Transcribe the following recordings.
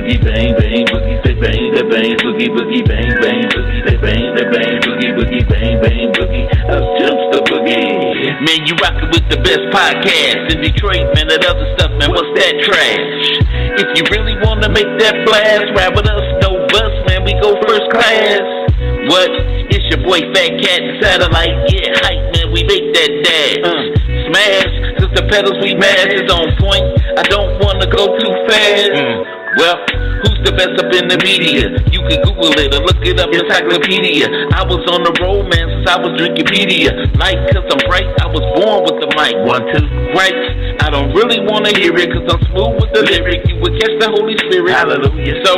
boogie, bang, bang, boogie, say bang, that bang, boogie, boogie, bang, bang, boogie, say bang, that bang, boogie, boogie, bang, bang, boogie, up jumps the boogie. Man, you rockin' with the best podcast in Detroit, man, that other stuff, man, what's that trash? If you really wanna make that blast, ride with us, no bus, man, we go first class. What? It's your boy Fatcat and Satellite, yeah, hype, man, we make that dash. Smash, cause the pedals we mash is on point, I don't wanna go too fast. Well, who's the best up in the media? You can Google it or look it up, encyclopedia. I was on the road, man, since I was Drinkipedia. Like, cause I'm bright, I was born with the mic. 1, 2, right? I don't really wanna hear it, cause I'm smooth with the lyric. You would catch the Holy Spirit. Hallelujah. So,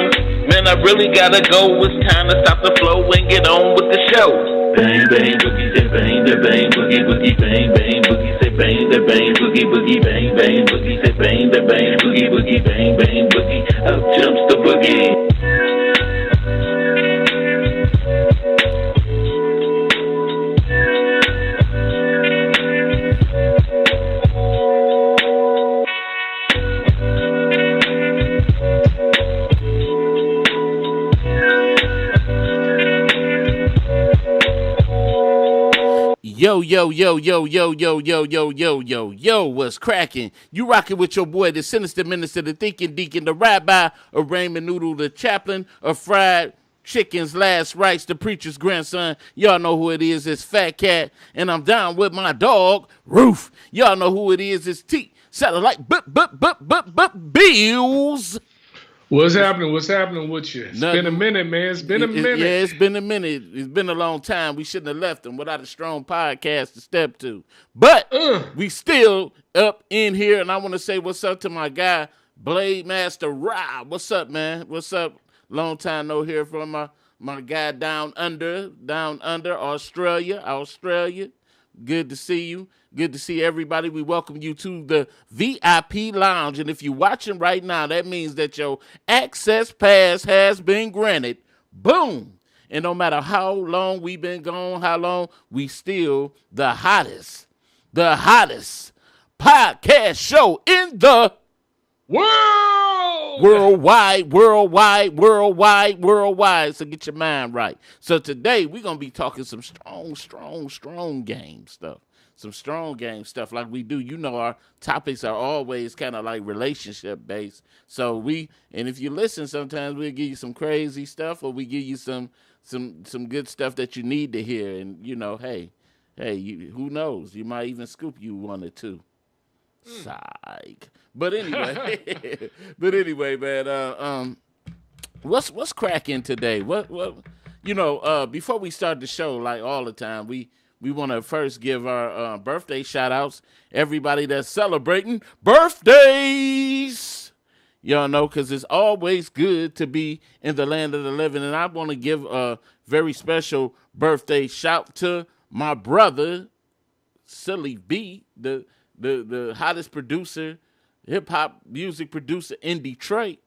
man, I really gotta go. It's time to stop the flow and get on with the show. Bang, bang, boogie, say bang, that bang, boogie, boogie, bang, bang, boogie, say bang, that bang, boogie, boogie, bang, bang, boogie, say bang, that bang, boogie, boogie, bang, bang, boogie, up jumps the boogie. Yo, what's cracking? You rocking with your boy, the sinister minister, the thinking deacon, the rabbi of Raymond Noodle, the chaplain of fried chicken's last rites, the preacher's grandson. Y'all know who it is, it's Fatcat, and I'm down with my dog, Roof. Y'all know who it is, it's T, Satellite, Bills. What's happening? What's happening with you? It's been a minute, man. It's been a minute. Yeah, it's been a minute. It's been a long time. We shouldn't have left them without a strong podcast to step to. But we still up in here, and I want to say what's up to my guy, Blade Master Rob. What's up, man? What's up? Long time no hear from my guy down under, Australia. Good to see you. Good to see everybody. We welcome you to the VIP Lounge. And if you're watching right now, that means that your access pass has been granted. Boom. And no matter how long we've been gone, how long, we still the hottest podcast show in the world. Worldwide. So get your mind right. So today we're going to be talking some strong game stuff. Some strong game stuff like we do. You know, our topics are always kind of like relationship based. So and if you listen, sometimes we'll give you some crazy stuff or we give you some good stuff that you need to hear. And you know, hey, who knows? You might even scoop you one or two. Psych. But anyway, man. What's cracking today? What before we start the show, like all the time, we want to first give our birthday shout-outs. Everybody that's celebrating birthdays. Y'all know, because it's always good to be in the land of the living. And I want to give a very special birthday shout to my brother, Silly B, the hottest producer, hip-hop music producer in Detroit.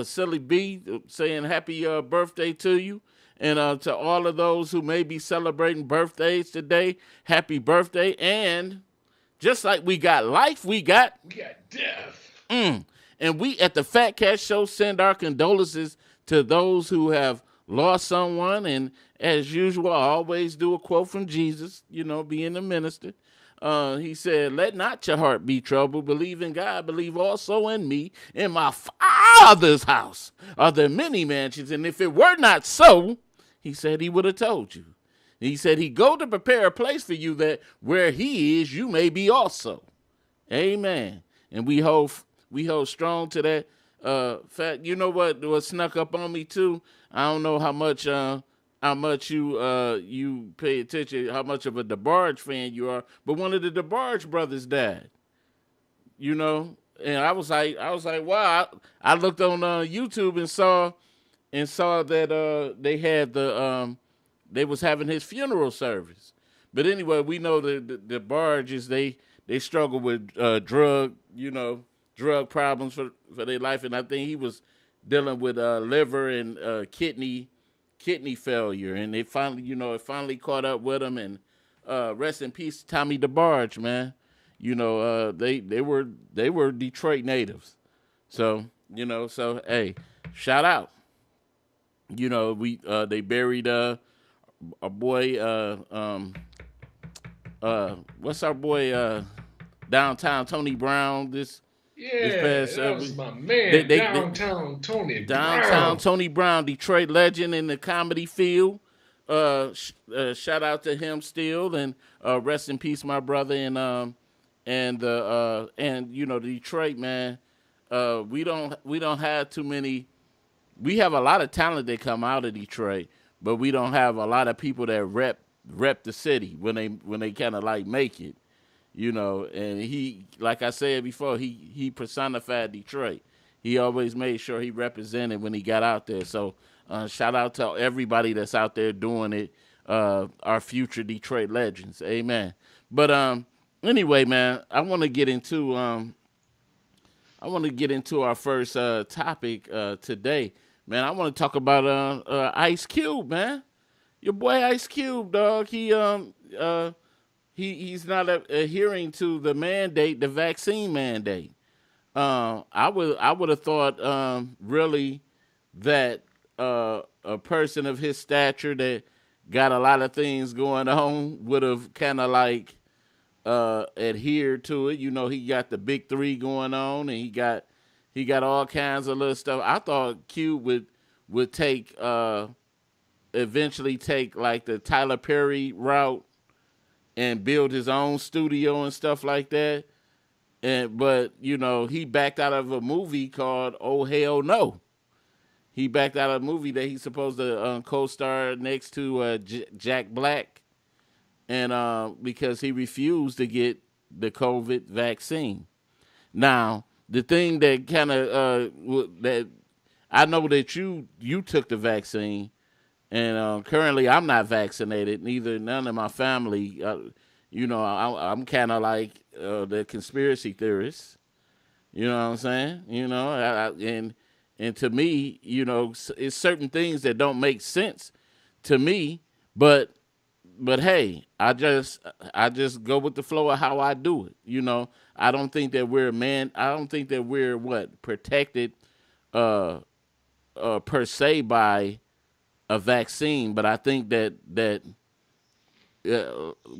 Silly B, saying happy birthday to you. And to all of those who may be celebrating birthdays today, happy birthday. And just like we got life, we got death. And we at the Fatcat Show send our condolences to those who have lost someone. And as usual, I always do a quote from Jesus, being a minister. He said, let not your heart be troubled. Believe in God. Believe also in me. In my Father's house are there many mansions. And if it were not so, he said he would have told you. He said he'd go to prepare a place for you that where he is, you may be also. Amen. And we hold strong to that fact. You know what snuck up on me too? I don't know how much you pay attention, how much of a DeBarge fan you are, but one of the DeBarge brothers died. And I was like, wow. I looked on YouTube and saw that they had they was having his funeral service. But anyway, we know that the Barges, they struggle with drug problems for their life, and I think he was dealing with liver and kidney failure, and it finally caught up with him. And rest in peace, Tommy DeBarge, man. They were Detroit natives, so So hey, shout out. We they buried a boy what's our boy downtown Tony Brown this Yeah, past that was my they, man, they, they downtown Tony downtown Brown. Tony Brown, Detroit legend in the comedy field. Shout out to him still, and rest in peace, my brother. And Detroit, man. We don't have too many. We have a lot of talent that come out of Detroit, but we don't have a lot of people that rep the city when they kind of like make it. And he, like I said before, he personified Detroit. He always made sure he represented when he got out there. So shout out to everybody that's out there doing it. Our future Detroit legends, amen. But anyway, man, I want to get into our first topic today, man. I want to talk about Ice Cube, man. Your boy Ice Cube, dog. He's not adhering to the vaccine mandate. I would have thought really that a person of his stature that got a lot of things going on would have kind of like adhered to it. He got the big three going on, and he got all kinds of little stuff. I thought Cube would eventually take like the Tyler Perry route and build his own studio and stuff like that. But he backed out of a movie called Oh Hell No. He backed out of a movie that he's supposed to co-star next to Jack Black, and because he refused to get the COVID vaccine. Now, the thing that kind of that I know that you took the vaccine, and currently I'm not vaccinated. None of my family. I'm kind of like the conspiracy theorists. You know what I'm saying? And to me, it's certain things that don't make sense to me, but hey, I just go with the flow of how I do it. I don't think that we're I don't think that we're protected per se by a vaccine, but I think that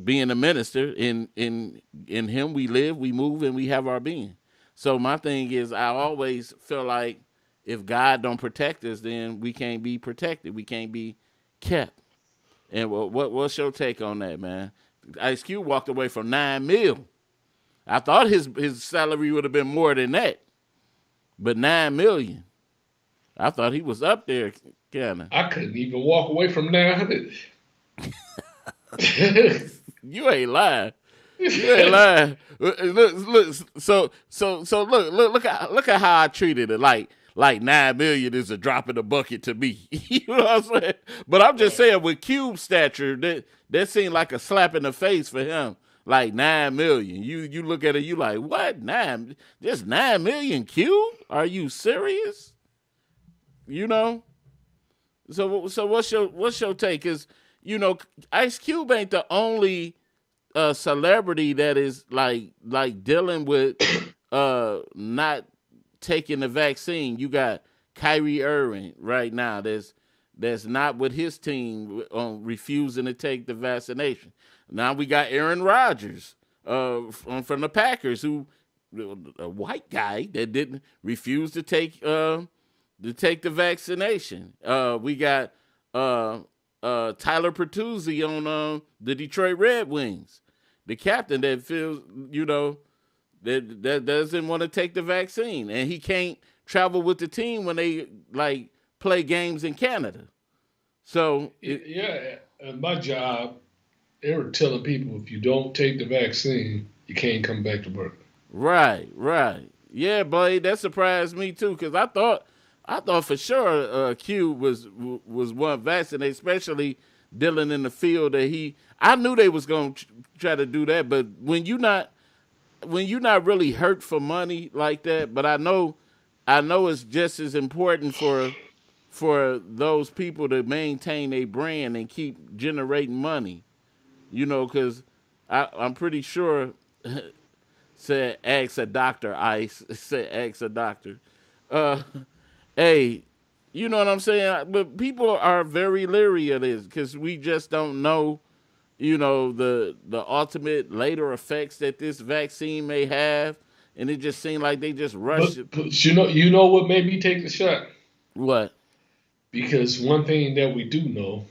being a minister in him we live, we move, and we have our being. So my thing is, I always feel like if God don't protect us, then we can't be protected. We can't be kept. And what's your take on that, man? Ice Cube walked away from $9 million. I thought his salary would have been more than that, but $9 million. I thought he was up there, kinda. I couldn't even walk away from 900. You ain't lying. You ain't lying. Look. So look at how I treated it. Like $9 million is a drop in the bucket to me. You know what I'm saying? But I'm just saying, with Cube's stature, that seemed like a slap in the face for him. Like $9 million. You look at it, you like, what? Just $9 million, Cube? Are you serious? So what's your take? Because Ice Cube ain't the only celebrity that is like dealing with not taking the vaccine. You got Kyrie Irving right now. That's not with his team refusing to take the vaccination. Now we got Aaron Rodgers from the Packers, who a white guy that didn't refuse to take the vaccination. We got Tyler Pertuzzi on the Detroit Red Wings, the captain that feels that doesn't want to take the vaccine, and he can't travel with the team when they like play games in Canada. So at my job, they were telling people if you don't take the vaccine, you can't come back to work. Right. Yeah, Blade, that surprised me too, because I thought for sure Q was one vaccinated, especially dealing in the field that I knew they was gonna try to do that, but when you're not really hurt for money like that, but I know it's just as important for those people to maintain a brand and keep generating money, because I'm pretty sure said ask a doctor, Ice said ask a doctor. Uh, hey, you know what I'm saying? But people are very leery of this because we just don't know, the ultimate later effects that this vaccine may have, and it just seemed like they just rushed it. But you know what made me take the shot? What? Because one thing that we do know,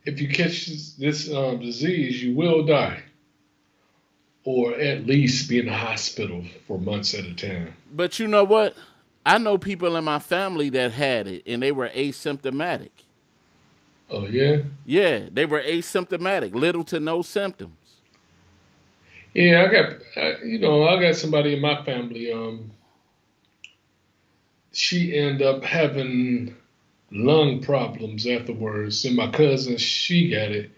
if you catch this disease, you will die, or at least be in the hospital for months at a time. But you know what? I know people in my family that had it, and they were asymptomatic. Oh yeah, Yeah, they were asymptomatic, little to no symptoms. yeah. I got somebody in my family. She ended up having lung problems afterwards, and my cousin, she got it.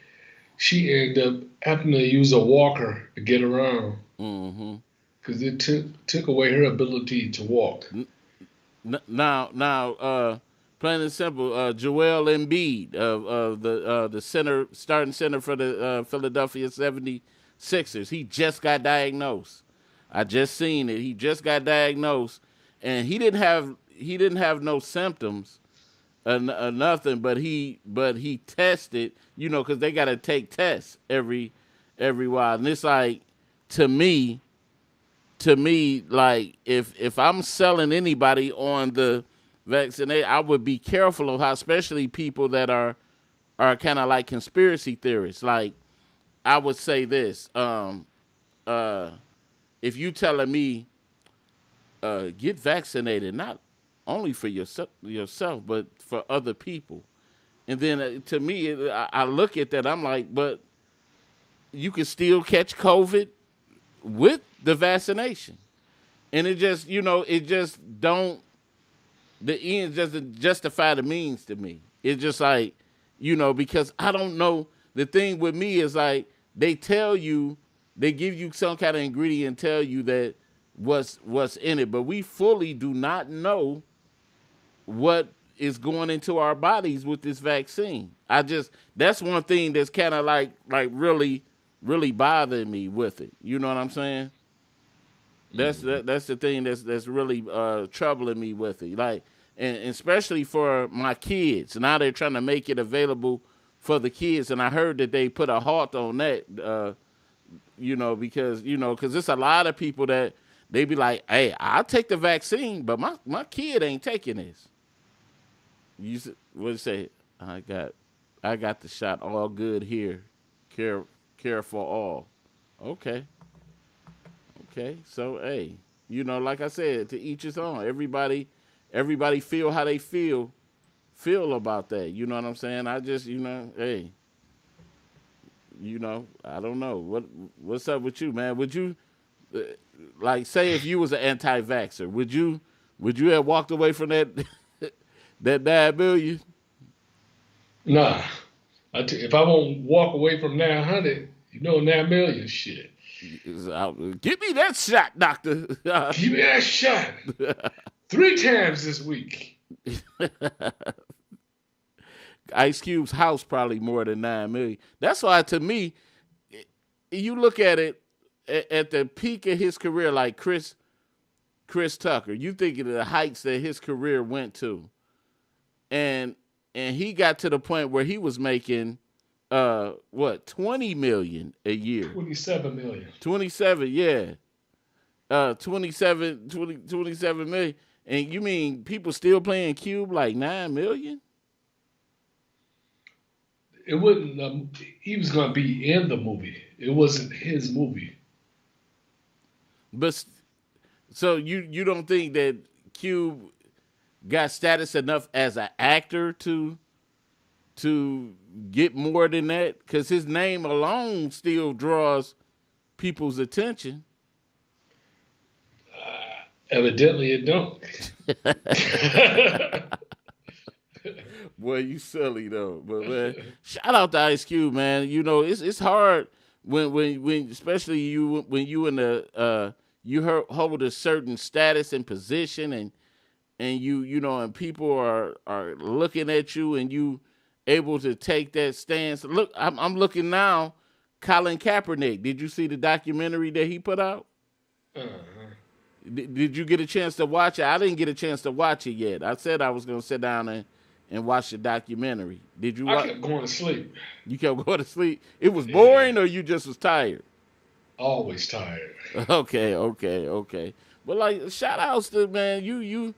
She ended up having to use a walker to get around Hmm. because it took away her ability to walk. Now, plain and simple, Joel Embiid of the center, starting center for the Philadelphia 76ers, he just got diagnosed. I just seen it. He just got diagnosed, and he didn't have no symptoms or nothing, but he tested, because they got to take tests every while, and it's like to me like if I'm selling anybody on the vaccinate, I would be careful of how, especially people that are kind of like conspiracy theorists. Like I would say this: uh, if you telling me get vaccinated, not only for yourself but for other people, and then to me, I look at that, I'm like, but you can still catch COVID with the vaccination. And it just don't, the ends doesn't justify the means to me. It's just like, because I don't know. The thing with me is like they tell you, they give you some kind of ingredient and tell you that what's in it, but we fully do not know what is going into our bodies with this vaccine. That's one thing that's kind of like really really bothering me with it. You know what I'm saying? That's the thing that's really troubling me with it. Like, and especially for my kids. Now they're trying to make it available for the kids, and I heard that they put a halt on that. Because it's a lot of people that they be like, "Hey, I'll take the vaccine, but my kid ain't taking this." What do you say? I got the shot. All good here. Care care for all. Okay. Okay, so hey, like I said, to each his own. Everybody feel how they feel about that. You know what I'm saying? I just, hey, I don't know what's up with you, man. Would you uh, like say if you was an anti-vaxxer, would you have walked away from that that 9 million? Nah, if I won't walk away from 900, 9 million, shit. Give me that shot, doctor. Give me that shot 3 times this week. Ice Cube's house probably more than 9 million. That's why, to me, you look at it at the peak of his career, like Chris Tucker. You think of the heights that his career went to, and he got to the point where he was making 20 million a year. 27 million. 27, yeah. 27 million. And you mean people still playing Cube like 9 million? It wouldn't. He was gonna be in the movie. It wasn't his movie. But so you don't think that Cube got status enough as an actor to get more than that? Because his name alone still draws people's attention. Evidently, it don't. Boy, you silly though. But man, shout out to Ice Cube, man. It's hard when especially when you in the hold a certain status and position, and and people are looking at you, and you able to take that stance. Look, I'm looking now. Colin Kaepernick. Did you see the documentary that he put out? uh-huh. Did you get a chance to watch it? I didn't get a chance to watch it yet. I said I was gonna sit down and watch the documentary. Did you I watch? kept going to sleep. You kept going to sleep. It was Yeah, boring, or you just was tired. always tired. Okay. But like, shout outs to man. You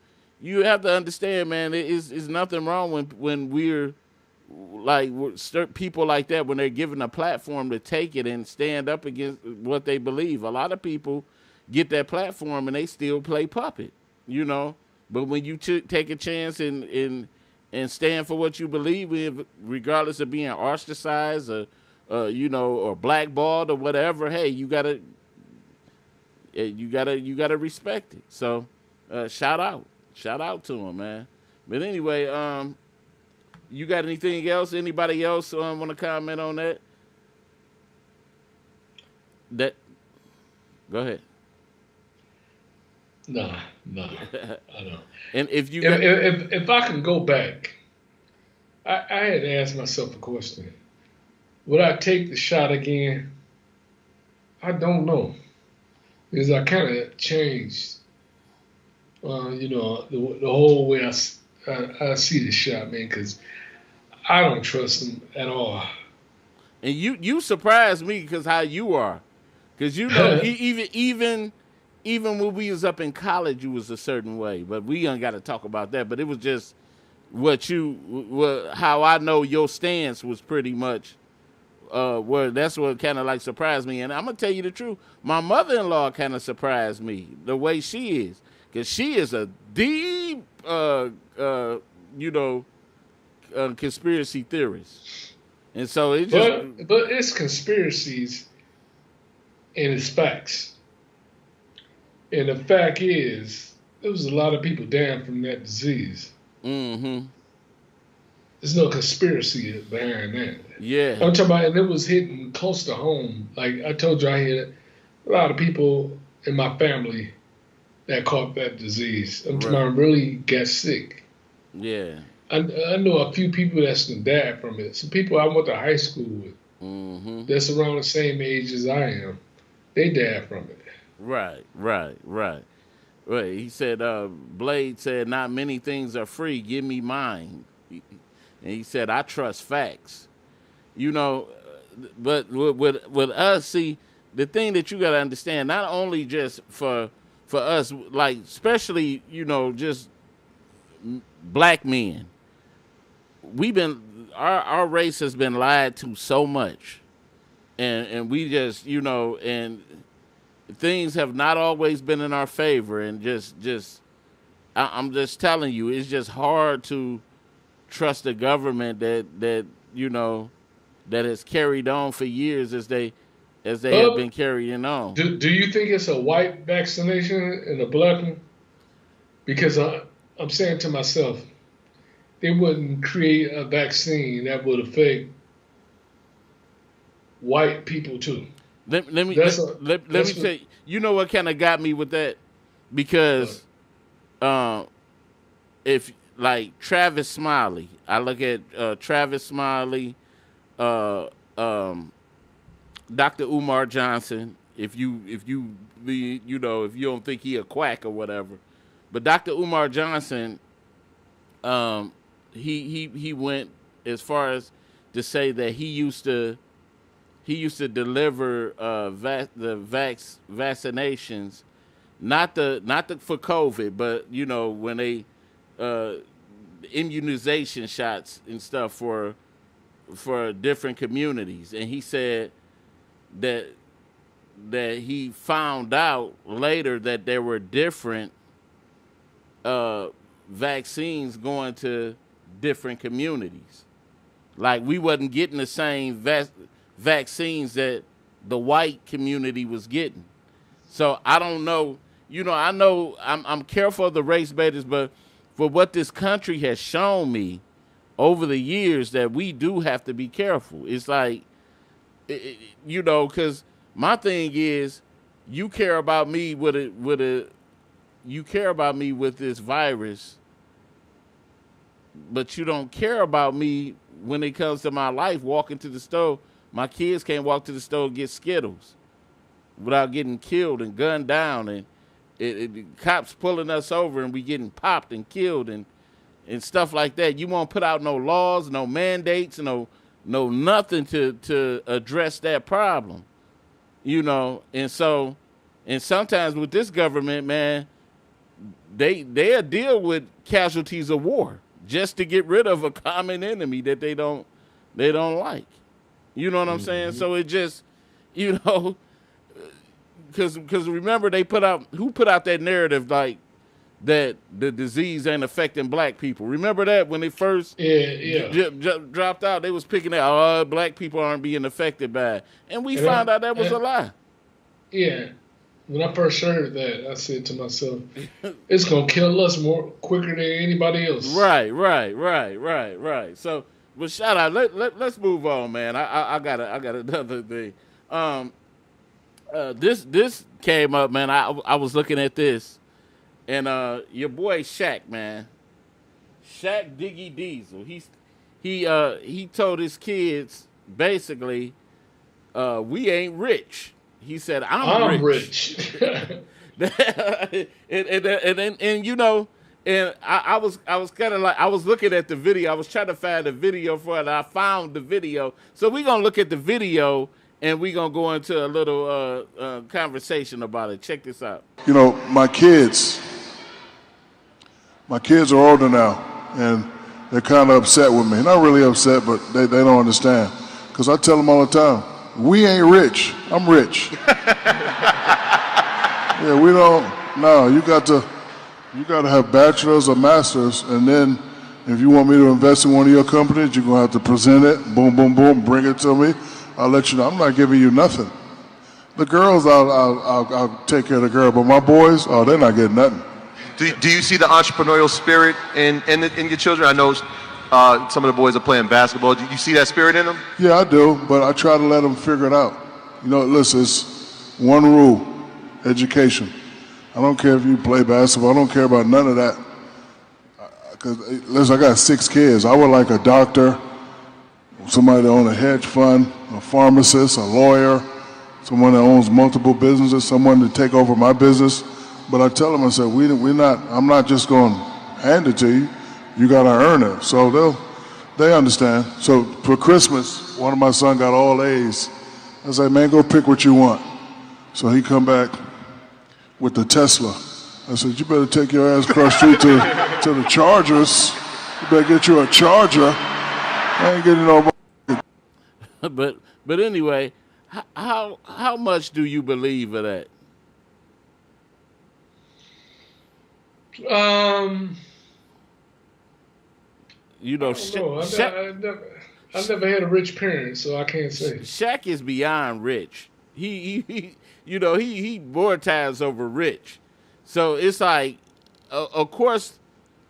have to understand, man. It's nothing wrong when we're like people like that when they're given a platform to take it and stand up against what they believe. A lot of people get that platform and they still play puppet, you know. But when you take a chance and stand for what you believe in, regardless of being ostracized or or blackballed or whatever, hey, you gotta respect it. So shout out to him, man. But anyway, you got anything else? Anybody else want to comment on that? That Go ahead. Nah, I don't. And if you If, got, if I can go back, I had to ask myself a question. Would I take the shot again? I don't know. Because I kind of changed, the whole way I see the shot, man, because I don't trust him at all. and you surprised me because how you are, because even when we was up in college, you was a certain way. But we ain't got to talk about that. But it was just how I know your stance was pretty much where that's what kind of like surprised me. And I'm gonna tell you the truth, my mother-in-law kind of surprised me the way she is, because she is a deep conspiracy theorist, and so it just But it's conspiracies and it's facts. And the fact is, there was a lot of people dying from that disease. mm-hmm. There's no conspiracy behind that. Yeah. I'm talking about, and it was hitting close to home. Like I told you, I had a lot of people in my family that caught that disease. I'm talking about really got sick. Yeah. I know a few people that's died from it. Some people I went to high school with that's around the same age as I am, they died from it. Right. He said, Blade said, not many things are free. Give me mine. And he said, I trust facts. But with us, see, the thing that you got to understand, not only just for us, like, especially, just black men, our race has been lied to so much. And we just, and things have not always been in our favor. And I'm just telling you, it's just hard to trust the government that has carried on for years as they have been carrying on. Do you think it's a white vaccination and a black one? Because I'm saying to myself, they wouldn't create a vaccine that would affect white people too. Let me tell you. You know what kind of got me with that? Because if like Travis Smiley, I look at Travis Smiley, Dr. Umar Johnson. If you don't think he a quack or whatever, but Dr. Umar Johnson, he went as far as to say that he used to deliver vaccinations, not the for COVID, but when they immunization shots and stuff for different communities. And he said that he found out later that there were different vaccines going to different communities. Like we wasn't getting the same vaccines that the white community was getting. So I don't know. I know I'm careful of the race baiters, but for what this country has shown me over the years, that we do have to be careful. It's like, because my thing is, you care about me with this virus, but you don't care about me when it comes to my life. Walking to the store, my kids can't walk to the store and get Skittles without getting killed and gunned down, cops pulling us over and we getting popped and killed and stuff like that. You won't put out no laws, no mandates, no nothing to address that problem. And sometimes with this government, man, they'll deal with casualties of war just to get rid of a common enemy that they don't like. You know what I'm saying? So it just, because remember who put out that narrative like that the disease ain't affecting black people. Remember that when they first dropped out, they was picking out, black people aren't being affected by it. And we found out that was a lie. Yeah. When I first heard that, I said to myself, it's going to kill us quicker than anybody else. Right. So, but shout out. Let's move on, man. I got another thing. This came up, man. I was looking at this. And your boy Shaq, man, Shaq Diggy Diesel, he told his kids basically, we ain't rich. He said, I'm rich. and I was kind of like, I was looking at the video. I was trying to find the video for it. And I found the video. So we're gonna look at the video and we're gonna go into a little conversation about it. Check this out. My kids are older now, and they're kind of upset with me. Not really upset, but they don't understand. Because I tell them all the time, we ain't rich. I'm rich. Yeah, we don't. No, you got to have bachelors or masters, and then if you want me to invest in one of your companies, you're going to have to present it, boom, boom, boom, bring it to me. I'll let you know. I'm not giving you nothing. The girls, I'll take care of the girl, but my boys, they're not getting nothing. Do you see the entrepreneurial spirit in your children? I know some of the boys are playing basketball. Do you see that spirit in them? Yeah, I do, but I try to let them figure it out. Listen, it's one rule, education. I don't care if you play basketball. I don't care about none of that. Listen, I got 6 kids. I would like a doctor, somebody that owns a hedge fund, a pharmacist, a lawyer, someone that owns multiple businesses, someone to take over my business. But I tell them, I said, I'm not just going to hand it to you. You got to earn it. So they understand. So for Christmas, one of my sons got all A's. I said, man, go pick what you want. So he come back with the Tesla. I said, you better take your ass across the street to the Chargers. You better get you a Charger. I ain't getting no. But anyway, how much do you believe of that? I never had a rich parent, so I can't say. Shaq is beyond rich. He more times over rich. So it's like, of course,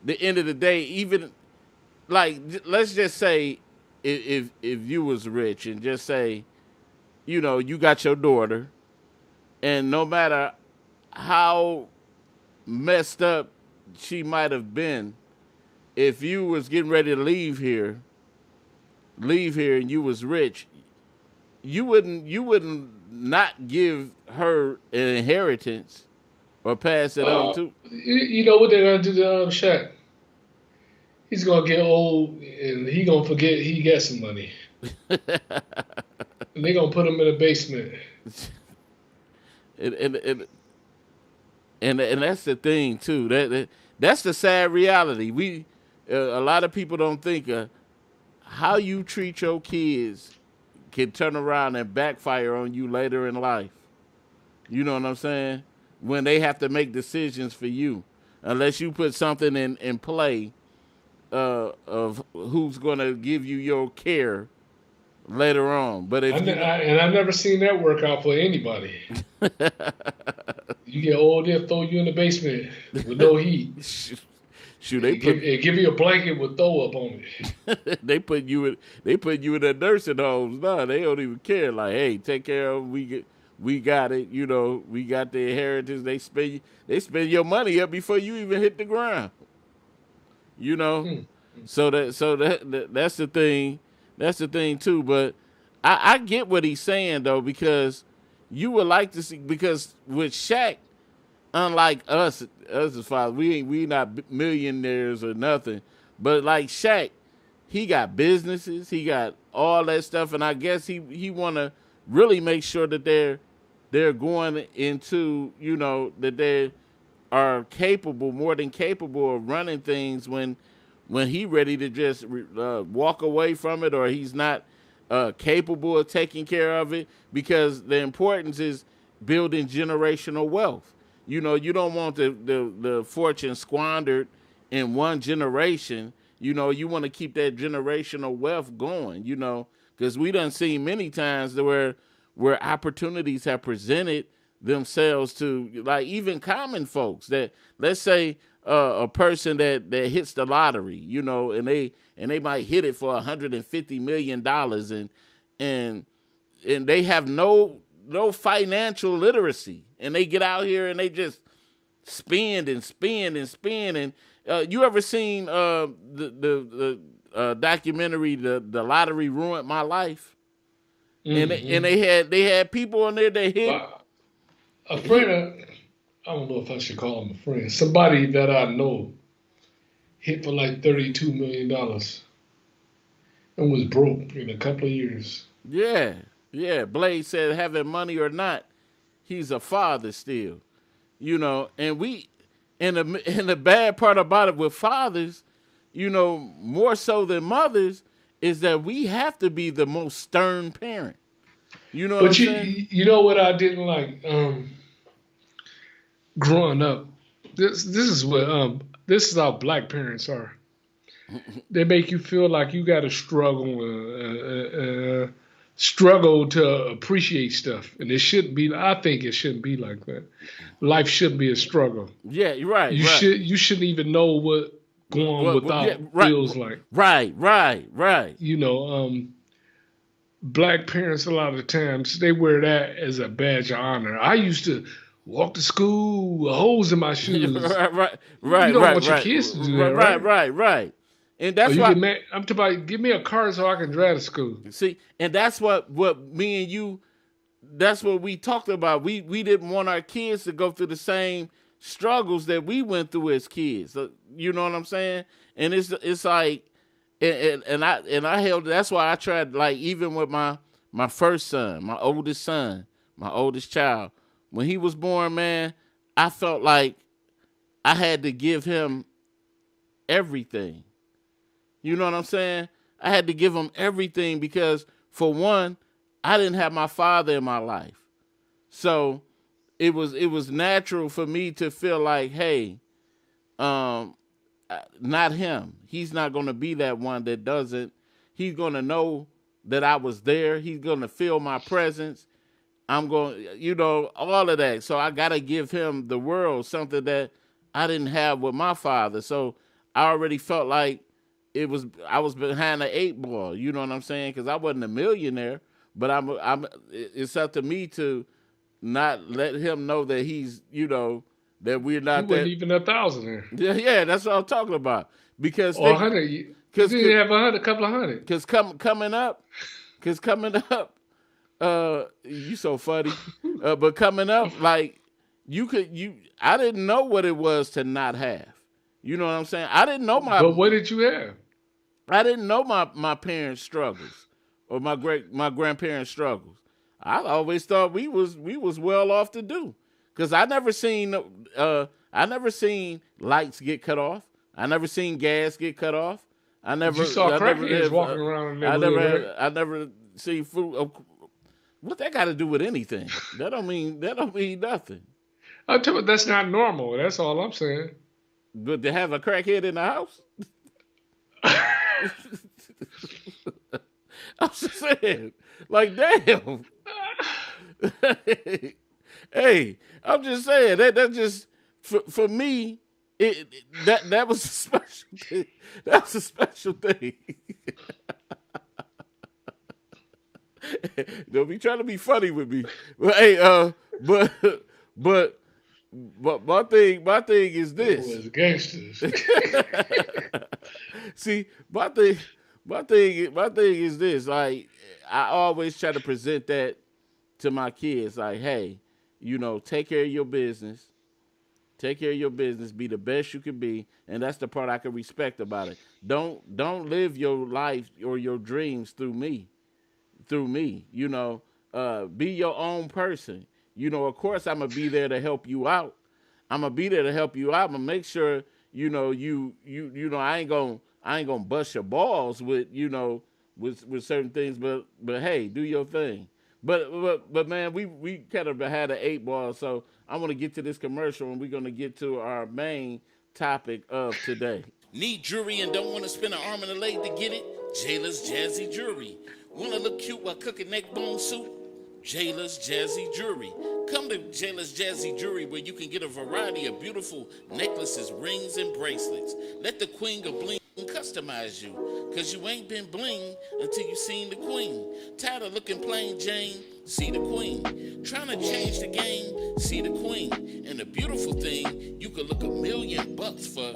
the end of the day, even like, let's just say if you was rich and just say, you got your daughter, and no matter how messed up she might have been, if you was getting ready to leave here and you was rich, you wouldn't not give her an inheritance or pass it on to. You know what they're gonna do to Shaq? He's gonna get old and he gonna forget he got some money. And they're gonna put him in a basement. And that's the thing too. That's the sad reality. A lot of people don't think how you treat your kids can turn around and backfire on you later in life. You know what I'm saying? When they have to make decisions for you, unless you put something in play of who's going to give you your care later on. But if I've never seen that work out for anybody. You get old, they'll throw you in the basement with no heat. Shoot, give you a blanket with throw up on it. They put you in a nursing homes. No, they don't even care. Like, hey, take care of them. We got it. We got the inheritance. They spend your money up before you even hit the ground. So that's the thing. That's the thing too. But I get what he's saying though, because you would like to see, because with Shaq, unlike us as fathers, we not millionaires or nothing. But like Shaq, he got businesses, he got all that stuff, and I guess he want to really make sure that they're going into, that they are capable, more than capable of running things when he ready to just walk away from it, or he's not capable of taking care of it, because the importance is building generational wealth. You don't want the fortune squandered in one generation. You want to keep that generational wealth going, because we done seen many times where opportunities have presented themselves to, like, even common folks, that, let's say, a person that hits the lottery, and they might hit it for $150 million, and they have no financial literacy, and they get out here and they just spend and spend and spend. And you ever seen the documentary, the Lottery Ruined My Life? Mm-hmm. And they had people on there that hit. A friend, I don't know if I should call him a friend, somebody that I know hit for like $32 million and was broke in a couple of years. Yeah. Blade said, having money or not, he's a father still. And we, and the bad part about it with fathers, more so than mothers, is that we have to be the most stern parent. You know what I'm saying? You know what I didn't like growing up? This is how black parents are. They make you feel like you got to struggle to appreciate stuff, and it shouldn't be. I think it shouldn't be like that. Life shouldn't be a struggle. Yeah, you're right. You shouldn't even know what going without feels like. Right. Black parents, a lot of times, they wear that as a badge of honor. I used to walk to school with holes in my shoes. right. You don't want your kids to do that, right. And that's why I'm talking about, give me a car so I can drive to school. See, and that's what me and you, that's what we talked about. We didn't want our kids to go through the same struggles that we went through as kids. You know what I'm saying? And it's like, and I held. That's why I tried. Like, even with my first son, my oldest child, when he was born, man, I felt like I had to give him everything. You know what I'm saying? I had to give him everything because, for one, I didn't have my father in my life, so it was natural for me to feel like, hey, not him. He's not going to be that one that doesn't. He's going to know that I was there. He's going to feel my presence. I'm going, all of that. So I got to give him the world, something that I didn't have with my father. So I already felt like I was behind the 8 ball. You know what I'm saying? Because I wasn't a millionaire, but it's up to me to not let him know that he's, that we're not. You wasn't even $1,000 there. Yeah, that's what I'm talking about. Because or 100, you didn't have a couple of hundred. Because coming up, you so funny. But coming up, like, I didn't know what it was to not have. You know what I'm saying? I didn't know But what did you have? I didn't know my parents' struggles or my grandparents' struggles. I always thought we was well off to do, because I never seen lights get cut off. I never seen gas get cut off. You saw crackheads walking around in the I never see food. What that got to do with anything? That don't mean nothing. I'm telling you, that's not normal. That's all I'm saying. But to have a crackhead in the house. I'm just saying, like, damn. Hey, I'm just saying that just for me, that was a special thing. That's a special thing. Don't be trying to be funny with me. But hey, but my thing is this. It was gangsters. See, my thing is this. Like, I always try to present that to my kids. Like, hey, take care of your business. Take care of your business. Be the best you can be, and that's the part I can respect about it. Don't live your life or your dreams through me. Through me, be your own person. Of course, I'm gonna be there to help you out. I'm gonna be there to help you out. I'm gonna make sure I ain't gonna bust your balls with with certain things. But hey, do your thing. But man, we kind of had an 8 ball. So I want to get to this commercial, and we're gonna get to our main topic of today. Need jewelry and don't want to spend an arm and a leg to get it? Jayla's Jazzy Jewelry. Want to look cute while cooking neck bone soup? Jayla's Jazzy Jewelry. Come to Jayla's Jazzy Jewelry where you can get a variety of beautiful necklaces, rings, and bracelets. Let the queen of bling customize you, cause you ain't been bling until you seen the queen. Tired of looking plain Jane? See the queen. Trying to change the game? See the queen. And the beautiful thing, you could look $1,000,000 for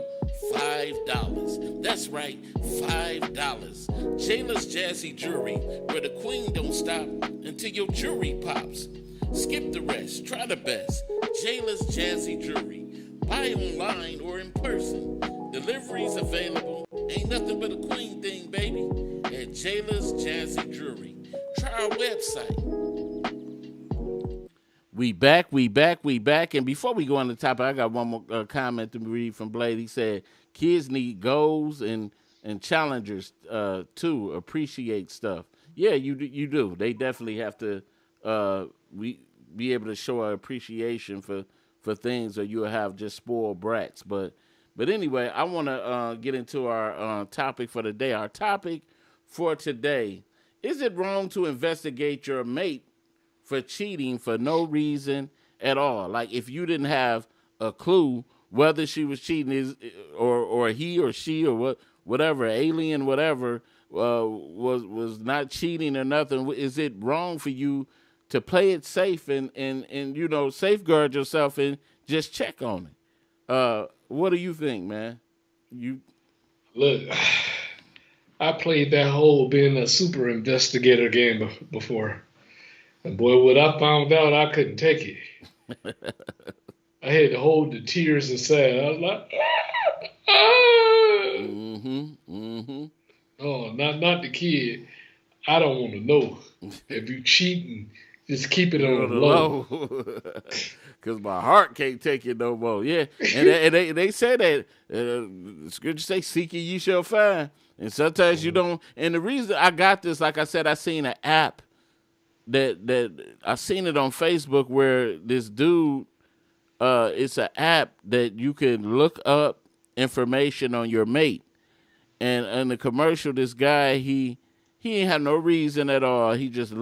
$5. That's right, $5. Jayla's Jazzy Jewelry, where the queen don't stop until your jewelry pops. Skip the rest, try the best. Jayla's Jazzy Jewelry. Buy online or in person. Deliveries available. Ain't nothing but a queen thing, baby. At Jayla's Jazzy Jewelry. Try our website. We back. And before we go on the topic, I got one more comment to read from Blade. He said, kids need goals and challengers to appreciate stuff. Yeah, you do. They definitely have to be able to show appreciation for things, or you'll have just spoiled brats. But anyway, I want to get into our topic for the day. Our topic for today: is it wrong to investigate your mate for cheating for no reason at all? Like, if you didn't have a clue whether she was cheating, or he or she or whatever, alien, whatever, was not cheating or nothing, is it wrong for you to play it safe and safeguard yourself and just check on it? What do you think, man? Look, I played that whole being a super investigator game before. And boy, what I found out, I couldn't take it. I had to hold the tears inside. I was like, oh, not the kid. I don't want to know. If you cheating, just keep it on the low. Because my heart can't take it no more. Yeah, and they say that scripture say, "Seek ye, ye shall find." And sometimes you don't. And the reason I got this, like I said, I seen an app that I seen it on Facebook where this dude, it's an app that you can look up information on your mate. And in the commercial, this guy, he ain't had no reason at all. He just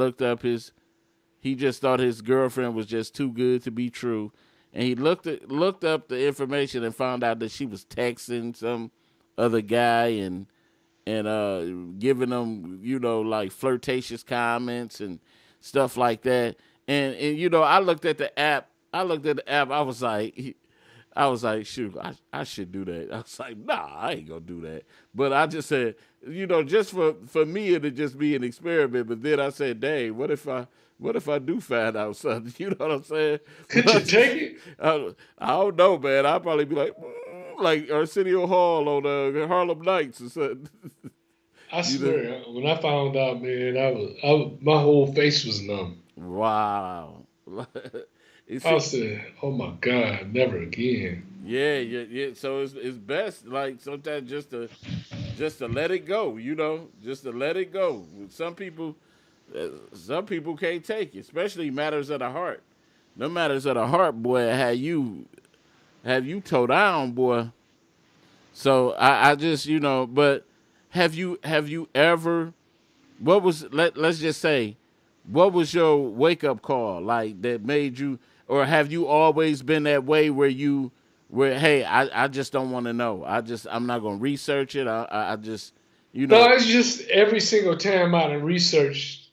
he just thought his girlfriend was just too good to be true. And he looked up the information and found out that she was texting some other guy and giving them, like flirtatious comments and stuff like that. And I looked at the app. I was like, shoot, I should do that. I was like, nah, I ain't gonna do that. But I just said, just for me, it'd just be an experiment. But then I said, dang, what if I do find out something? You know what I'm saying? Could you take it? I don't know, man. I'd probably be like Arsenio Hall on Harlem Nights or something. I swear, when I found out, man, my whole face was numb. Wow. I said, "Oh my God, never again." Yeah. So it's best, like, sometimes just to let it go, just to let it go. Some people can't take it, especially matters of the heart. No matters of the heart, boy, have you toe down, boy. So I just, but have you ever? Let's just say, what was your wake up call, like, that made you, or have you always been that way where hey, I just don't want to know. I'm not gonna research it. I just, No, it's just every single time I researched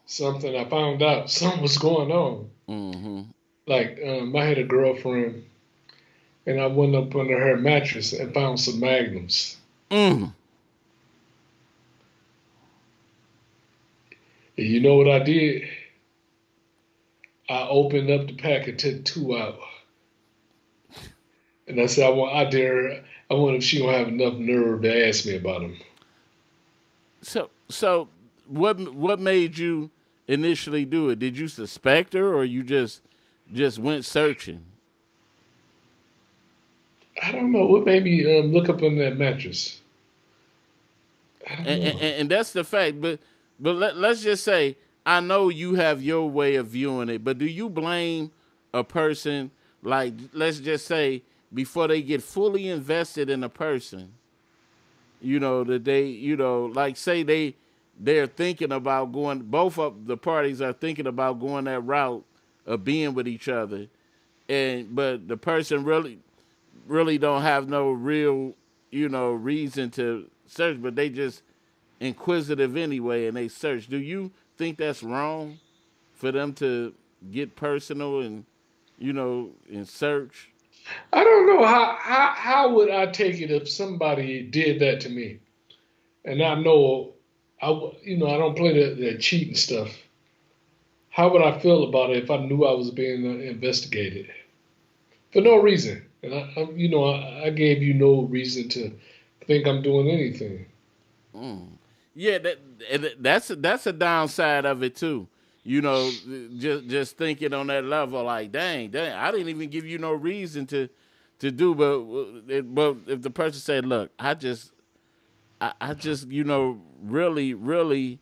something, I found out something was going on. Mm-hmm. Like, I had a girlfriend, and I went up under her mattress and found some magnums. Mm. And you know what I did? I opened up the pack and took 2 out. And I said, I wonder if she gonna have enough nerve to ask me about him. So what made you initially do it? Did you suspect her, or you just went searching? I don't know what made me look up on that mattress. I don't And, and, know. and that's the fact. But let's just say I know you have your way of viewing it, but do you blame a person, like, let's just say, before they get fully invested in a person? That they, like, say they're thinking about going, both of the parties are thinking about going that route of being with each other, but the person really don't have no real, reason to search, but they just inquisitive anyway, and they search. Do you think that's wrong for them to get personal and, and search? I don't know how would I take it if somebody did that to me, and I know I don't play that cheating stuff. How would I feel about it if I knew I was being investigated for no reason? And I gave you no reason to think I'm doing anything. Yeah, that's a downside of it too. Just thinking on that level, like, dang, I didn't even give you no reason to do, but if the person said, look, I just really, really,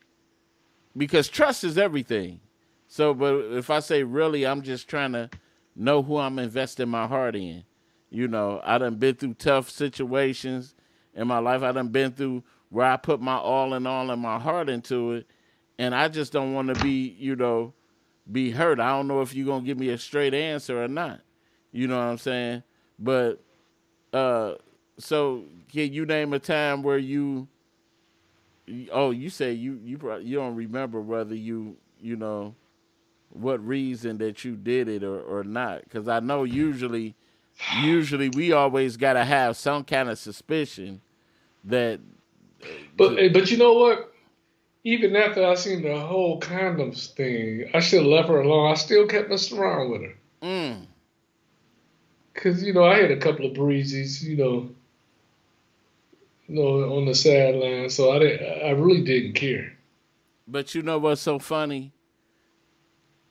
because trust is everything. So, but if I say really, I'm just trying to know who I'm investing my heart in. I done been through tough situations in my life. I done been through where I put my all and my heart into it, and I just don't want to be hurt. I don't know if you're gonna give me a straight answer or not. You know what I'm saying? But uh, so can you name a time where you say you don't remember whether you know what reason that you did it or not? Because I know usually we always gotta have some kind of suspicion that. But you know what? Even after I seen the whole condoms thing, I should have left her alone. I still kept messing around with her. Mm, Cause I had a couple of breezes, on the sideline, so I really didn't care. but you know what's so funny?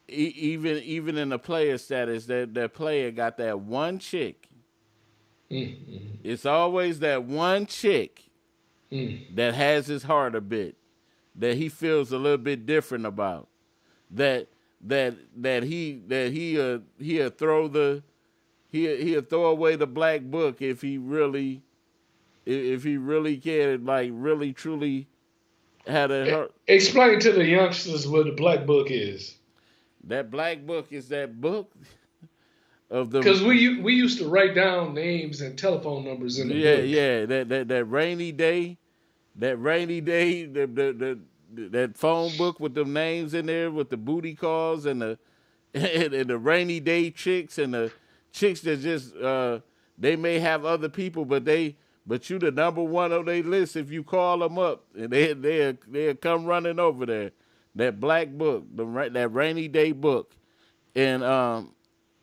Even in the player status, that player got that one chick. Mm, It's always that one chick mm, that has his heart a bit, that he feels a little bit different about. That he'll throw he'll throw away the black book if he really cared, like, really truly had a mm. heart. Explain to the youngsters what the black book is. That black book is that book of the. Cause we used to write down names and telephone numbers in the Yeah, book. yeah, that rainy day, that phone book with the names in there with the booty calls and the and the rainy day chicks and the chicks that just they may have other people, but you the number one on their list if you call them up, and they'll come running over there. That black book, that rainy day book, and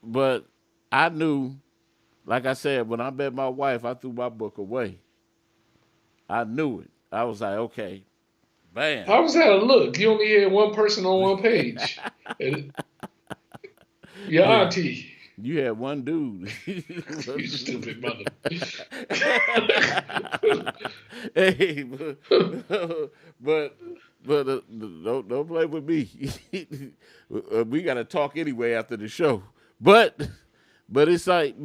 but I knew, like I said, when I met my wife, I threw my book away. I knew it. I was like, okay, I bam. was had a look. You only had one person on one page. And your auntie. You had one dude. You stupid mother. Hey, but don't play with me. We gotta talk anyway after the show. But it's like,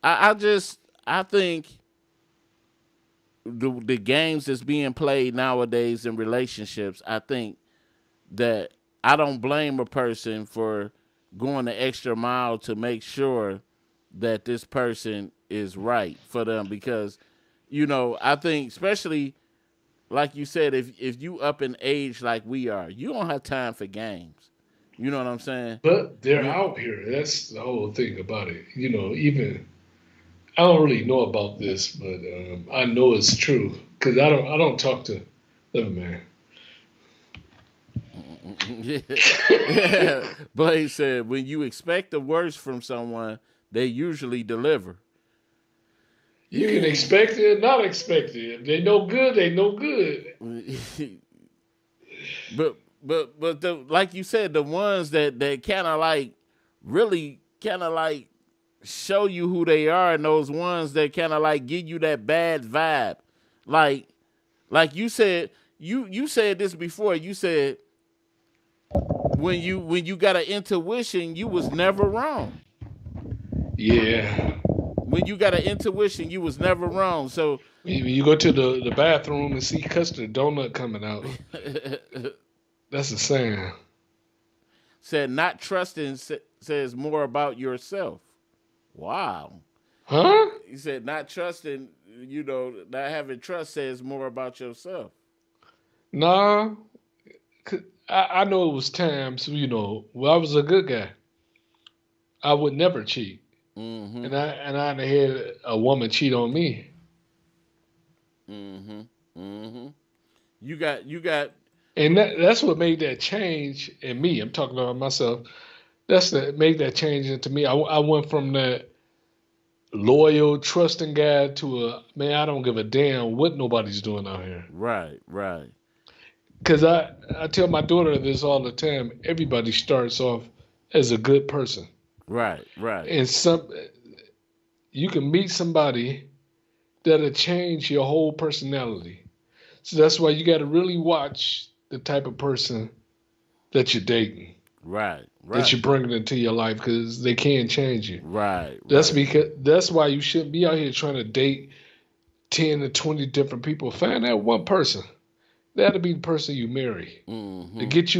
I think the games that's being played nowadays in relationships, I think that I don't blame a person for going the extra mile to make sure that this person is right for them, because I think, especially like you said, if you up in age like we are, you don't have time for games. You know what I'm saying? But they're You, out here. That's the whole thing about it. Even I don't really know about this, but I know it's true because I don't talk to them, man. yeah. Blaze said, when you expect the worst from someone, they usually deliver. You can expect it or not expect it. If they no good, they no good. but like you said, the ones that kind of like really kind of like show you who they are, and those ones that kind of like give you that bad vibe, like you said, you said this before. You said when you got an intuition, you was never wrong. Yeah. When you got an intuition, you was never wrong. So When you go to the bathroom and see custard donut coming out, that's a sign. said not trusting says more about yourself. Wow. Huh? He said not trusting, not having trust says more about yourself. Nah. I know it was times, where I was a good guy. I would never cheat. Mm-hmm. And I had a woman cheat on me. Mm-hmm. Mm-hmm. You got And that's what made that change in me. I'm talking about myself. That's that made that change into me. I went from that loyal, trusting guy to a man. I don't give a damn what nobody's doing out here. right. Because I tell my daughter this all the time. Everybody starts off as a good person, Right. and you can meet somebody that'll change your whole personality. So that's why you got to really watch the type of person that you're dating. Right. That you're bringing into your life, because they can change you. Right. That's why you shouldn't be out here trying to date 10 to 20 different people. Find that one person. That'll be the person you marry. Mm-hmm. To get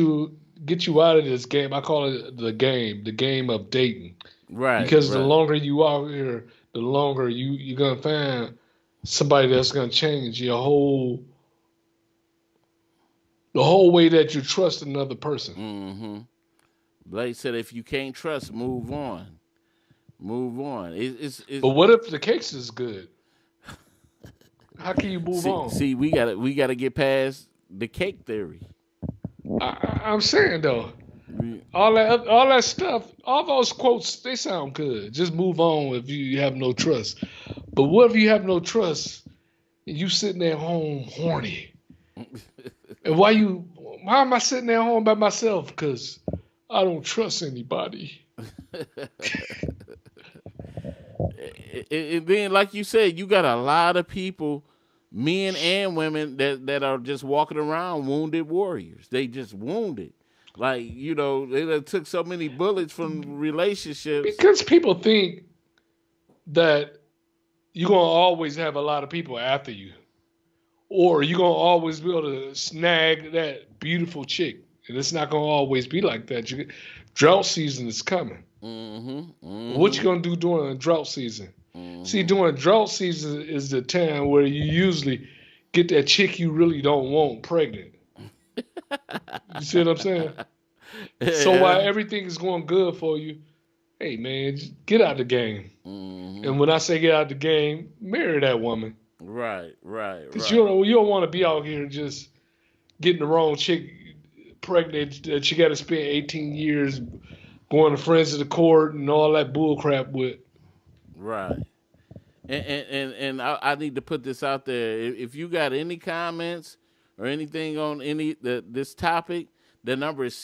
you out of this game. I call it the game of dating. Right. Because the longer you out here, the longer you're gonna find somebody that's gonna change the whole way that you trust another person. Mm-hmm. Blake said, if you can't trust, move on. Move on. It's But what if the case is good? How can you move on? See, we gotta get past the cake theory. I'm saying though, all that stuff, all those quotes, they sound good. Just move on if you have no trust. But what if you have no trust and you sitting at home horny? And why am I sitting at home by myself? Because I don't trust anybody. And then, like you said, you got a lot of people, men and women, that are just walking around wounded warriors. They just wounded. Like, they took so many bullets from relationships. Because people think that you're going to always have a lot of people after you. Or you're going to always be able to snag that beautiful chick. And it's not going to always be like that. Drought season is coming. Mm-hmm, mm-hmm. What you going to do during a drought season? Mm-hmm. See, during drought season is the time where you usually get that chick you really don't want pregnant. You see what I'm saying? Yeah. So while everything is going good for you, hey, man, just get out the game. Mm-hmm. And when I say get out the game, marry that woman. Right. Because you don't want to be out here just getting the wrong chick pregnant that you got to spend 18 years going to friends of the court and all that bull crap with. Right. And I need to put this out there. If you got any comments or anything on this topic, the number is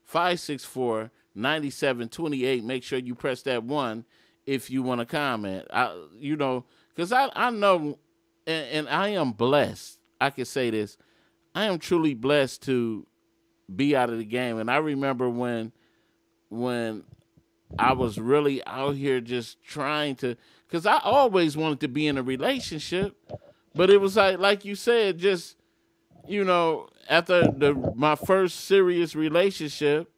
646-564-9728. Make sure you press that 1 if you want to comment. Because I know, and I am blessed. I can say this. I am truly blessed to be out of the game. And I remember when I was really out here just trying to, because I always wanted to be in a relationship, but it was like you said, just, after my first serious relationship,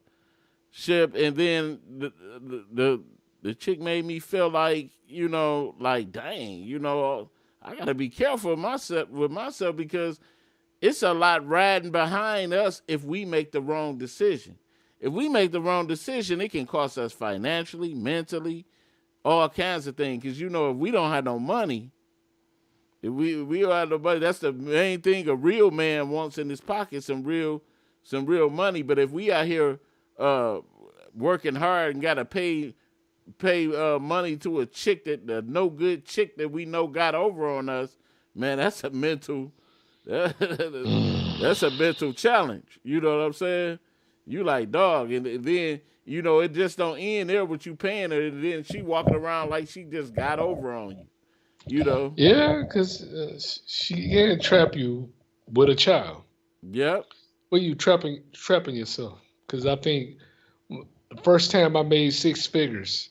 and then the chick made me feel like, dang, I gotta be careful with myself because it's a lot riding behind us if we make the wrong decision. If we make the wrong decision, it can cost us financially, mentally, all kinds of things. Because, if we don't have no money, we don't have no money, that's the main thing a real man wants in his pocket, some real money. But if we out here working hard and got to pay pay money to a chick that the no good chick that we know got over on us, man, that's a mental that's a mental challenge. You know what I'm saying? You like dog, and then it just don't end there with you paying her, and then she walking around like she just got over on you. You know? Yeah, because she can't trap you with a child. Yep. Well, you trapping yourself. Because I think the first time I made 6 figures,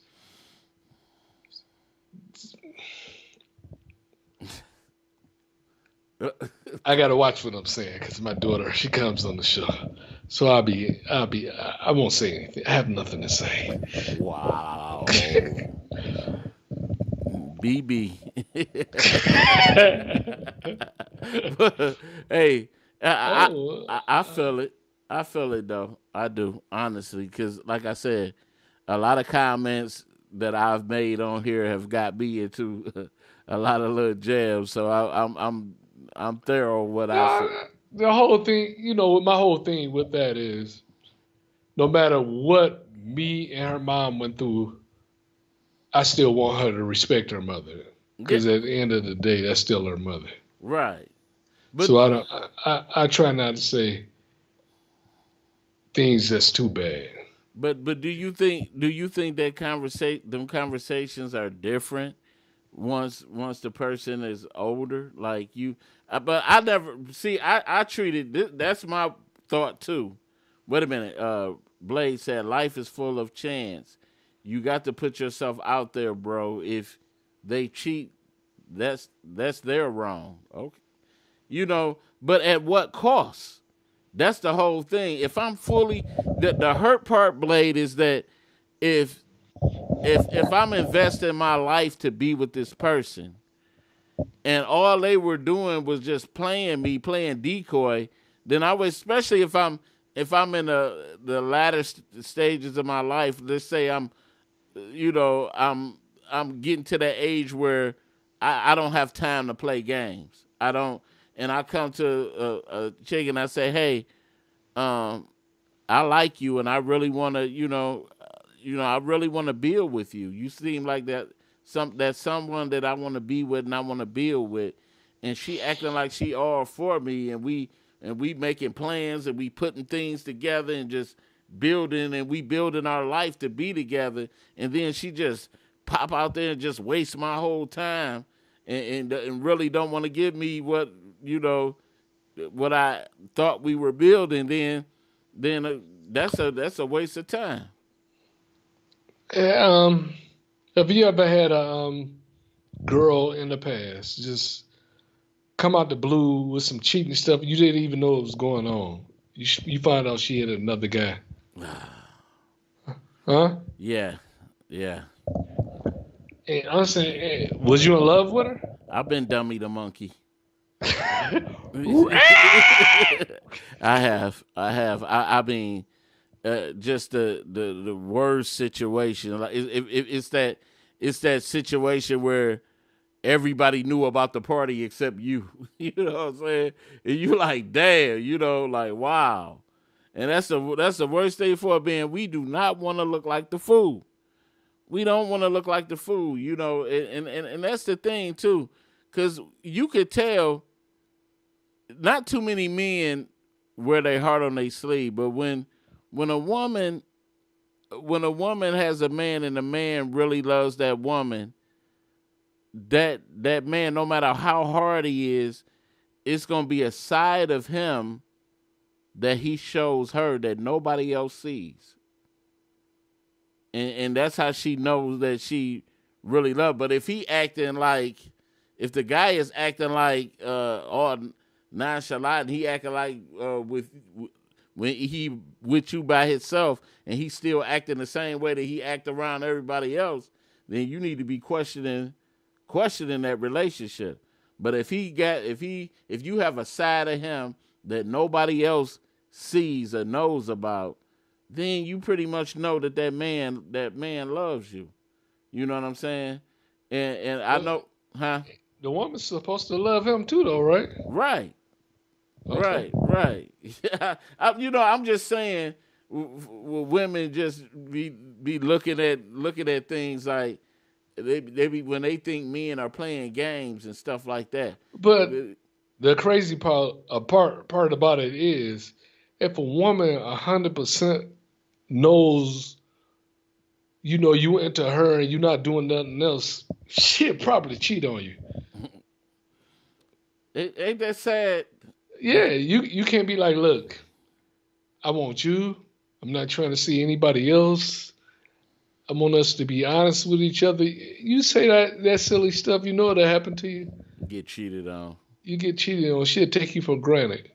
I gotta watch what I'm saying because my daughter, she comes on the show, so I won't say anything. I have nothing to say. Wow. BB. Hey, I feel it. I feel it though. I do, honestly, because like I said, a lot of comments that I've made on here have got me into a lot of little jabs. So I'm thorough what I said. The whole thing, my whole thing with that is, no matter what me and her mom went through, I still want her to respect her mother, because at the end of the day, that's still her mother. Right. But, so I try not to say things that's too bad. But do you think that them conversations are different once the person is older? Like but I never see. I treated that's my thought too. Wait a minute. Blade said life is full of chance. You got to put yourself out there, bro. If they cheat, that's their wrong. Okay. But at what cost? That's the whole thing. If I'm fully the hurt part, Blade, is that if I'm investing my life to be with this person, and all they were doing was just playing decoy, then I would, especially if I'm in the latter stages of my life. Let's say I'm getting to that age where I don't have time to play games. I don't. And I come to a chick and I say, hey, I like you and I really want to, I really want to build with you. You seem like that's someone that I want to be with and I want to build with. And she acting like she all for me, and we making plans and we putting things together and just building, and we building our life to be together. And then she just pop out there and just waste my whole time and really don't want to give me what I thought we were building, then that's a waste of time. Have you ever had a girl in the past just come out the blue with some cheating stuff? You didn't even know it was going on. You find out she had another guy. Huh? Yeah. And I'm saying, was you in love with her? I've been Dummy the Monkey. I have. I mean, just the worst situation. Like it's that situation where everybody knew about the party except you. You know what I'm saying? And you like, damn. Like, wow. And that's the worst thing for a band. We do not want to look like the fool. We don't want to look like the fool. And that's the thing too, because you could tell. Not too many men wear their heart on their sleeve, but when a woman has a man and the man really loves that woman, that man, no matter how hard he is, it's gonna be a side of him that he shows her that nobody else sees, and that's how she knows that she really loves. But if the guy is acting like all nonchalant, and he acting like when he with you by himself, and he's still acting the same way that he act around everybody else, then you need to be questioning that relationship. But if you have a side of him that nobody else sees or knows about, then you pretty much know that man loves you. You know what I'm saying? And I know, huh? The woman's supposed to love him too, though, right? Right. Okay. Right. I'm just saying, women just be looking at things like they be when they think men are playing games and stuff like that. But the crazy part about it is, if a woman 100% knows, you into her and you're not doing nothing else, she'll probably cheat on you. Ain't that sad? Yeah, you can't be like, look, I want you. I'm not trying to see anybody else. I want us to be honest with each other. You say that silly stuff, you know what'll happen to you. Get cheated on. You get cheated on. She'll take you for granted.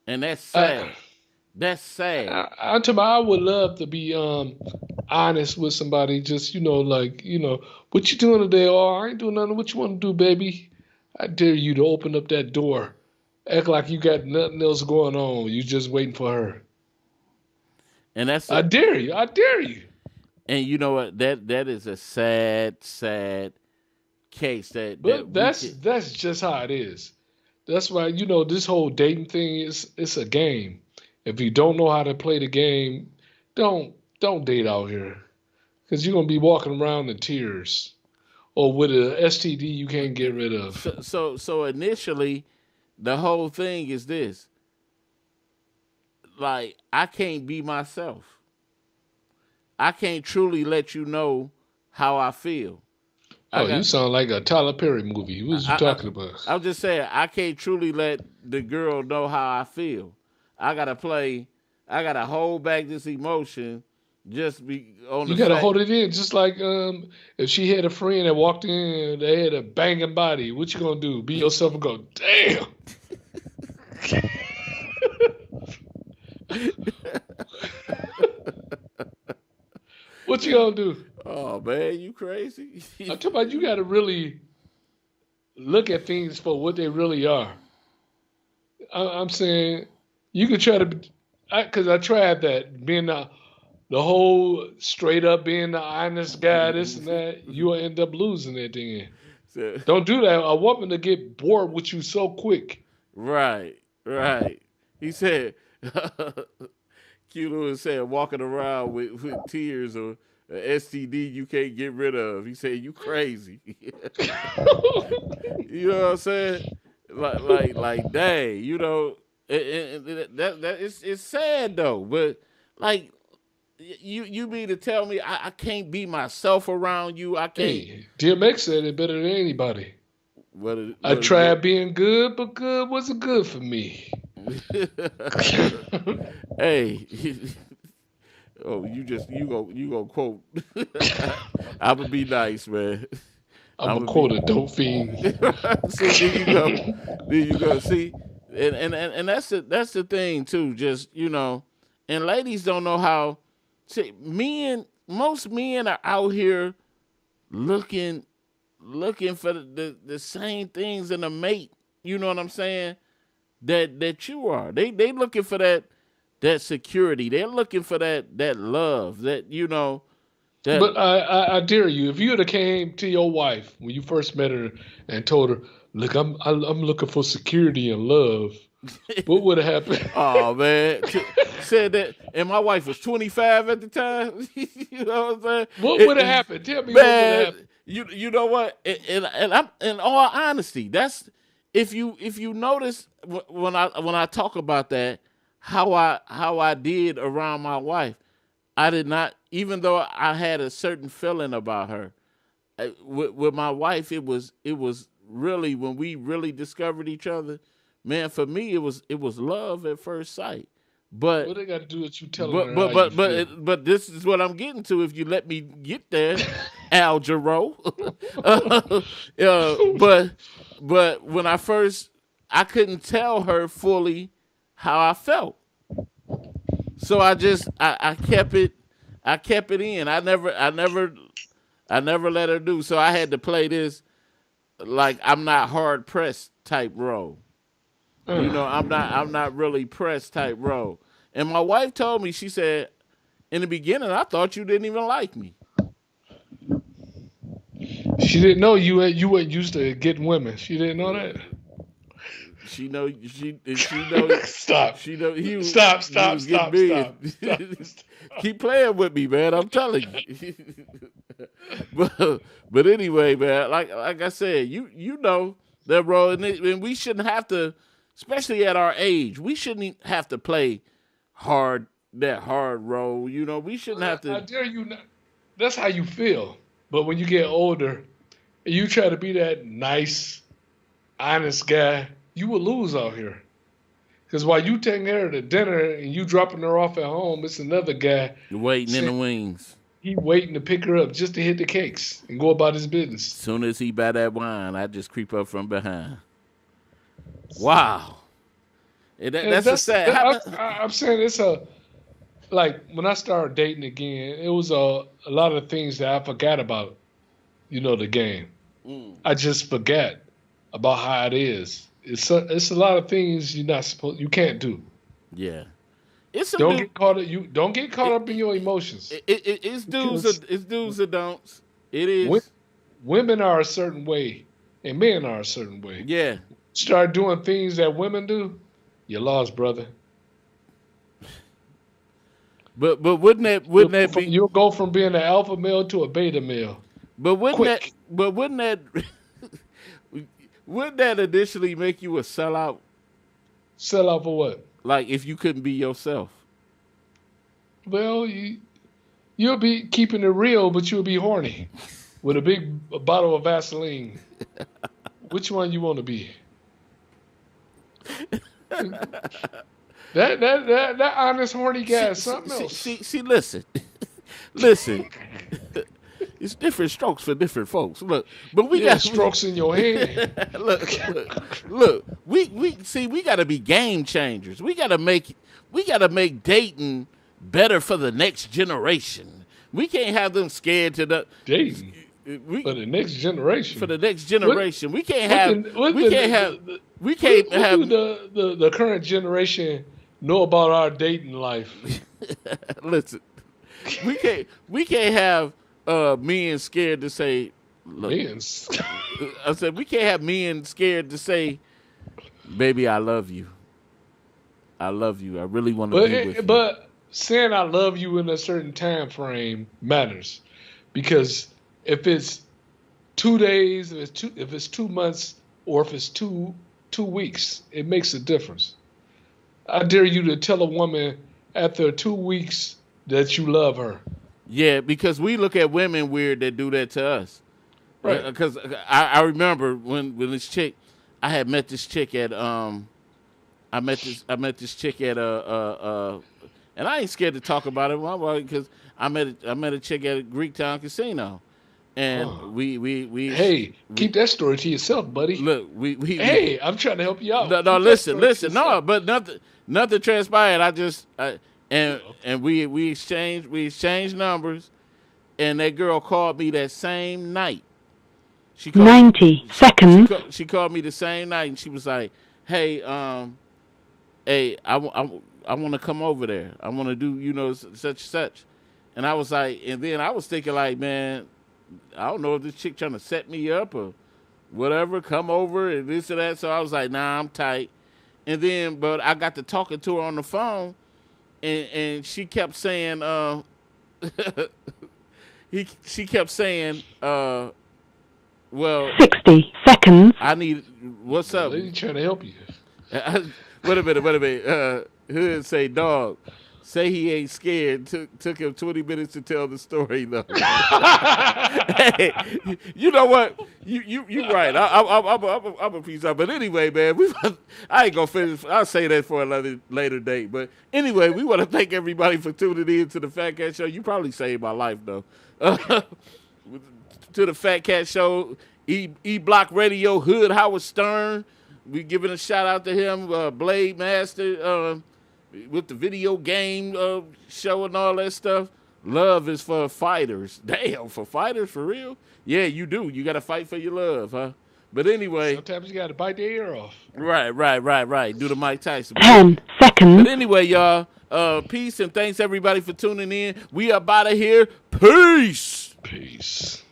And that's sad. That's sad. I would love to be honest with somebody. Just what you doing today? Oh, I ain't doing nothing. What you want to do, baby? I dare you to open up that door. Act like you got nothing else going on. You just waiting for her. And I dare you. I dare you. And you know what? That is a sad case. That's just how it is. That's why this whole dating thing it's a game. If you don't know how to play the game, don't date out here, because you're gonna be walking around in tears, or with a STD you can't get rid of. So initially, the whole thing is this: like, I can't be myself. I can't truly let you know how I feel. You sound like a Tyler Perry movie. What was you talking about? I'm just saying, I can't truly let the girl know how I feel. I gotta hold back this emotion. Just be on the. You gotta hold it in, just like if she had a friend that walked in, they had a banging body. What you gonna do? Be yourself and go, damn. What you gonna do? Oh man, you crazy? I'm talking about, you gotta really look at things for what they really are. I'm saying you could try to, because I tried that, being the whole straight up being the honest guy, this and that. You'll end up losing at the end. So, don't do that. A woman to get bored with you so quick. Right. He said. Q Lewis said, walking around with tears or an STD you can't get rid of. He said, you crazy. You know what I'm saying? Like, dang, it's sad though. But like, you mean to tell me I can't be myself around you? I can't. Hey, DMX said it better than anybody. I tried being good, but good wasn't good for me. Hey, you go quote. I'm gonna be nice, man. I'm gonna quote a dope fiend. See, there you go. See, and that's the thing too. Just and ladies don't know how. See, most men are out here looking for the same things in a mate. You know what I'm saying? That you are. They looking for that security. They're looking for that love. That That, But I dare you, if you would have came to your wife when you first met her and told her, "Look, I'm looking for security and love," what would have happened? Oh man, said that, and my wife was 25 at the time. You know what I'm saying? What would have happened? Tell me, man, what would have happened? You know what? And I'm, in all honesty, that's if you notice when I talk about that, how I did around my wife. I did not, even though I had a certain feeling about her. With my wife, it was really, when we really discovered each other, man. For me, it was love at first sight. But what they got to do with you telling her? But this is what I'm getting to. If you let me get there, Al Jarreau. But when I couldn't tell her fully how I felt. So I kept it in. I never let her do. So I had to play this like I'm not hard pressed type role. You know, I'm not really pressed type role. And my wife told me, she said, in the beginning, I thought you didn't even like me. She didn't know you weren't used to getting women. She didn't know that. She know she know Stop. she know he was Stop. he was getting big. Keep playing with me, man. I'm telling you. but anyway, man, like I said, you know that role, and we shouldn't have to, especially at our age, we shouldn't have to play that hard role. You know, we shouldn't have I to. dare you not. That's how you feel. But when you get older and you try to be that nice, honest guy, you will lose out here. Because while you taking her to dinner and you dropping her off at home, it's another guy Waiting in the wings. he waiting to pick her up just to hit the cakes and go about his business. Soon as he buy that wine, I just creep up from behind. Wow. And that's a sad. I'm saying it's like when I started dating again, it was a lot of things that I forgot about, the game. I just forgot about how it is. It's a lot of things you can't do. Yeah. Don't get caught up in your emotions. It's do's and don'ts. It is. Women are a certain way, and men are a certain way. Yeah. Start doing things that women do, you're lost, brother. But wouldn't that be? You'll go from being an alpha male to a beta male. But wouldn't that initially make you a sellout? Sell out for what? Like if you couldn't be yourself. Well, you'll be keeping it real, but you'll be horny with a big bottle of Vaseline. Which one you want to be? That honest horny guy is something else. See, listen. Listen. It's different strokes for different folks. Look, but we got strokes in your hand. look. We got to be game changers. We got to make dating better for the next generation. We can't have them scared to the dating for the next generation. For the next generation, we can't have the current generation know about our dating life. Listen, we can't have men scared to say, look, I said we can't have men scared to say, baby, I love you. I love you. I really want to be with you. But saying I love you in a certain time frame matters, because if it's 2 days, if it's 2 months, or if it's two weeks, it makes a difference. I dare you to tell a woman after 2 weeks that you love her. Yeah, because we look at women weird that do that to us. Right. Because I remember when this chick, I had met this chick at I met this chick at and I ain't scared to talk about it because I met a chick at a Greektown casino. And we keep that story to yourself, buddy. Look, I'm trying to help you out. No, listen, but nothing transpired. And we exchanged numbers, and that girl called me that same night. 90 seconds. She called me the same night, and she was like, "Hey, I want to come over there. I want to do such and such." And I was like, and then I was thinking like, man, I don't know if this chick trying to set me up or whatever, come over and this or that. So I was like, nah, I'm tight. And then, but I got to talking to her on the phone, and she kept saying, she kept saying, well, 60 seconds. I need, what's up? Lady trying to help you. Wait a minute. Hood say, dog. Say he ain't scared. Took him 20 minutes to tell the story though. Hey, you know what? You right. I'm a piece of. But anyway, man, I ain't gonna finish. I'll say that for another later date. But anyway, we want to thank everybody for tuning in to the Fat Cat Show. You probably saved my life though. To the Fat Cat Show, E Block Radio, Hood Howard Stern. We giving a shout out to him, Blade Master. With the video game show and all that stuff. Love is for fighters. Damn, for fighters, for real? Yeah, you do. You got to fight for your love, huh? But anyway. Sometimes you got to bite their ear off. Right. Do the Mike Tyson. 10 seconds. But anyway, y'all, peace and thanks everybody for tuning in. We are out of here. Peace. Peace.